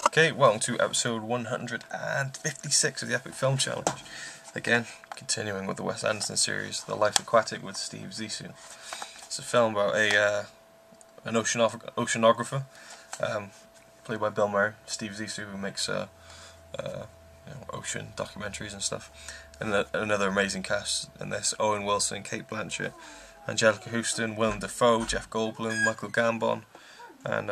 Okay, welcome to episode 156 of the Epic Film Challenge. Again, continuing with the Wes Anderson series, The Life Aquatic with Steve Zissou. It's a film about an oceanographer, played by Bill Murray, Steve Zissou, who makes ocean documentaries and stuff. And another amazing cast in this: Owen Wilson, Cate Blanchett, Angelica Houston, Willem Dafoe, Jeff Goldblum, Michael Gambon, and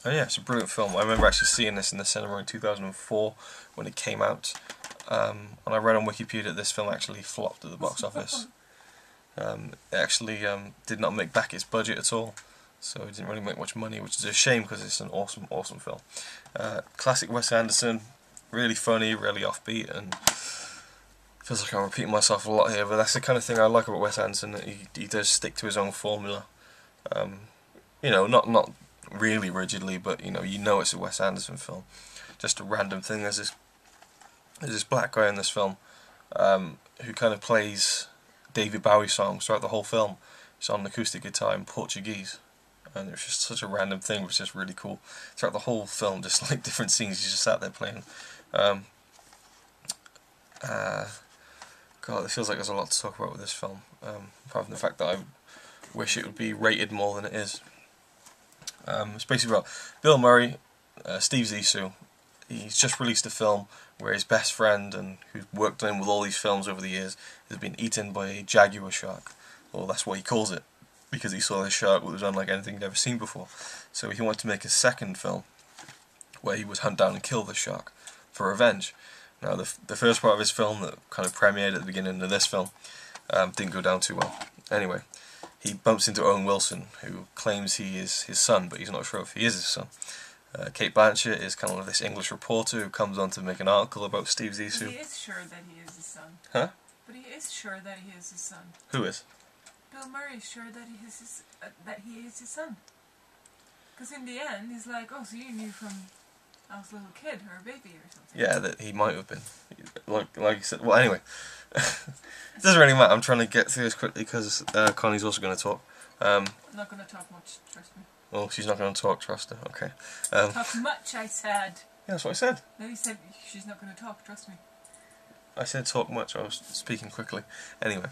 yeah, it's a brilliant film. I remember actually seeing this in the cinema in 2004 when it came out, and I read on Wikipedia that this film actually flopped at the box office. It actually did not make back its budget at all, so it didn't really make much money, which is a shame because it's an awesome, awesome film. Classic Wes Anderson, really funny, really offbeat, and feels like I'm repeating myself a lot here, but that's the kind of thing I like about Wes Anderson, that he does stick to his own formula. Not really rigidly, but you know it's a Wes Anderson film. Just a random thing. There's this black guy in this film who kind of plays David Bowie songs throughout the whole film. He's on an acoustic guitar in Portuguese, and it's just such a random thing, which is just really cool. Throughout the whole film, just like different scenes, he's just sat there playing. God, it feels like there's a lot to talk about with this film, apart from the fact that I wish it would be rated more than it is. It's basically about Bill Murray, Steve Zissou. He's just released a film where his best friend, and who's worked on him with all these films over the years, has been eaten by a jaguar shark. Well, that's what he calls it, because he saw this shark that was unlike anything he'd ever seen before. So he wanted to make a second film where he would hunt down and kill the shark for revenge. Now, the first part of his film that kind of premiered at the beginning of this film didn't go down too well. Anyway, he bumps into Owen Wilson, who claims he is his son, but he's not sure if he is his son. Cate Blanchett is kind of this English reporter who comes on to make an article about Steve Zissou. He is sure that he is his son. Huh? But he is sure that he is his son. Who is? Bill Murray is sure that he is his son. Because in the end, he's like, oh, so you knew from I was a little kid or a baby or something. Yeah, that he might have been. Like you said. Well, anyway. It doesn't really matter. I'm trying to get through this quickly because Connie's also going to talk. I'm not going to talk much, trust me. Oh, she's not going to talk, trust her. Okay. Talk much, I said. Yeah, that's what I said. No, you said she's not going to talk, trust me. I said talk much, I was speaking quickly. Anyway.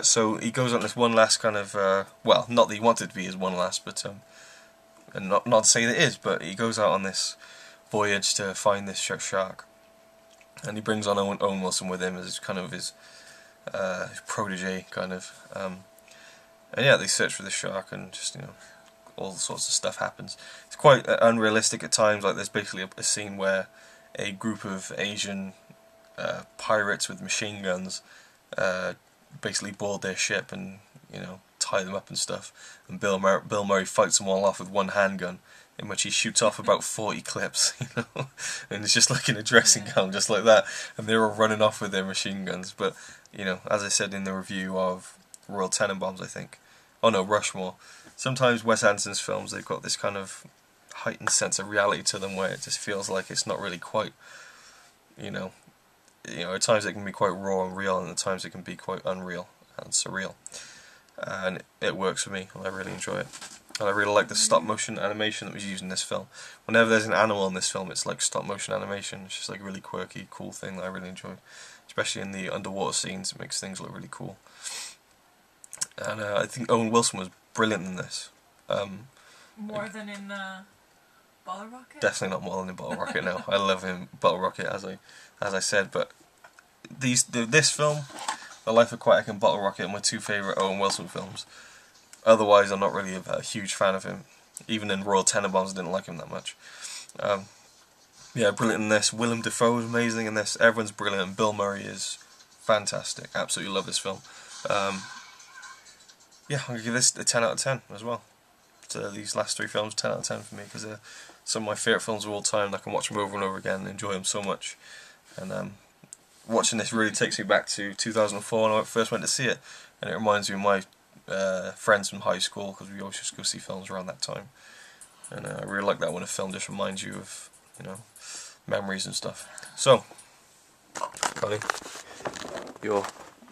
So he goes on this one last kind of, well, not that he wanted to be his one last, but, and not to say that it is, but he goes out on this voyage to find this shark. And he brings on Owen Wilson with him as kind of his protege, kind of. And yeah, they search for the shark, and just, all sorts of stuff happens. It's quite unrealistic at times. Like, there's basically a scene where a group of Asian pirates with machine guns basically board their ship and, tie them up and stuff. And Bill Murray fights them all off with one handgun, in which he shoots off about 40 clips, and it's just like in a dressing gown, just like that, and they're all running off with their machine guns. But, as I said in the review of Royal Tenenbaums, I think, Rushmore, sometimes Wes Anderson's films, they've got this kind of heightened sense of reality to them, where it just feels like it's not really quite, at times it can be quite raw and real, and at times it can be quite unreal and surreal. And it works for me, and I really enjoy it. And I really like the stop motion animation that was used in this film. Whenever there's an animal in this film, it's like stop motion animation. It's just like a really quirky, cool thing that I really enjoy. Especially in the underwater scenes, it makes things look really cool. And I think Owen Wilson was brilliant in this. More than in Bottle Rocket? Definitely not more than in Bottle Rocket, no. I love him, Bottle Rocket, as I said, but this film, The Life Aquatic and Bottle Rocket, are my two favourite Owen Wilson films. Otherwise, I'm not really a huge fan of him. Even in Royal Tenenbaums, I didn't like him that much. Yeah, brilliant in this. Willem Dafoe is amazing in this. Everyone's brilliant. Bill Murray is fantastic. Absolutely love this film. Yeah, I'm going to give this a 10 out of 10 as well. So these last three films, 10 out of 10 for me, because they're some of my favourite films of all time, and I can watch them over and over again and enjoy them so much. And watching this really takes me back to 2004 when I first went to see it, and it reminds me of my friends from high school, because we always just go see films around that time. And I really like that when a film just reminds you of, memories and stuff. So, Connie, your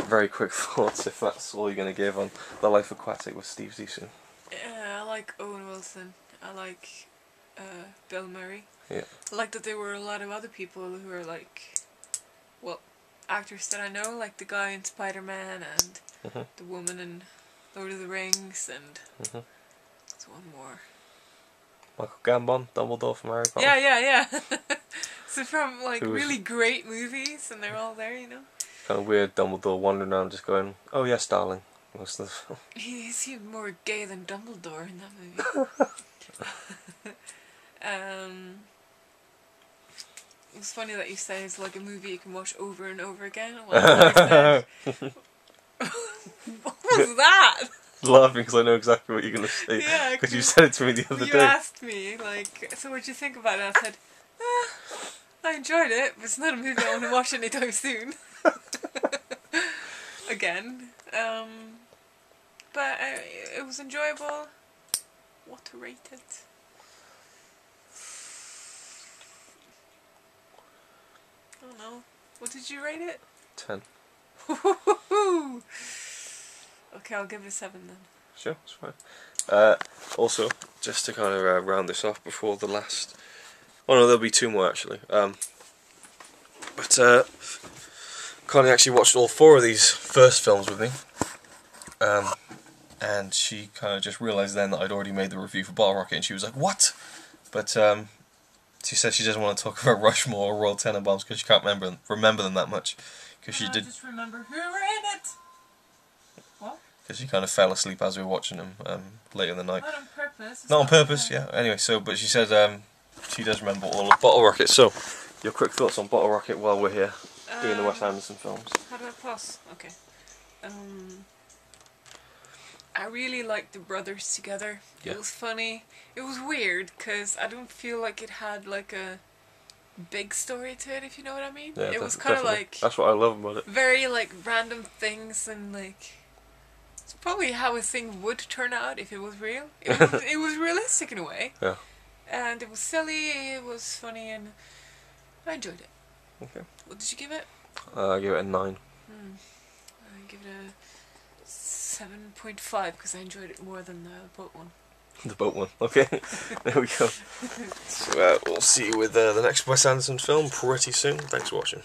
very quick thoughts, if that's all you're going to give on The Life Aquatic with Steve Zissou. Yeah, I like Owen Wilson. I like Bill Murray. Yeah. I like that there were a lot of other people who are like, well, actors that I know, like the guy in Spider-Man and the woman in Lord of the Rings, and there's one more. Michael Gambon, Dumbledore from Harry Potter. Yeah. So from like really great movies, and they're all there, you know. Kind of weird, Dumbledore wandering around just going, "Oh yes, darling." Most of the film. He seemed more gay than Dumbledore in that movie. It's funny that you say it's like a movie you can watch over and over again. What was that? Laughing because I know exactly what you're going to say. Yeah, because you said it to me the other day. You asked me, like, so what do you think about it? I said, I enjoyed it, but it's not a movie I want to watch anytime soon. Again. But it was enjoyable. What to rate it? I don't know. What did you rate it? 10. Okay, I'll give it a 7 then. Sure, that's fine. Also, just to kind of round this off before the last... Oh no, there'll be 2 more actually. But Connie actually watched all 4 of these first films with me. And she kind of just realised then that I'd already made the review for Bottle Rocket, and she was like, "What?" But she said she doesn't want to talk about Rushmore or Royal Tenenbaums because she can't remember them that much. Because she did. Just remember who were in it. What? Because she kind of fell asleep as we were watching them late in the night. Not on purpose. Not on purpose, yeah. Anyway, but she said she does remember all of Bottle Rocket. So, your quick thoughts on Bottle Rocket while we're here doing the Wes Anderson films. How do I pause? Okay. I really liked the brothers together. Yeah. It was funny. It was weird because I don't feel like it had like a big story to it, if you know what I mean. Yeah, it was kind of like... That's what I love about it. Very like random things, and like... It's probably how a thing would turn out if it was real. It was realistic in a way. Yeah. And it was silly, it was funny, and I enjoyed it. Okay. What did you give it? I give it a 9. I give it a 7.5 because I enjoyed it more than the boat one. The boat one, okay. There we go. So we'll see you with the next Wes Anderson film pretty soon. Thanks for watching.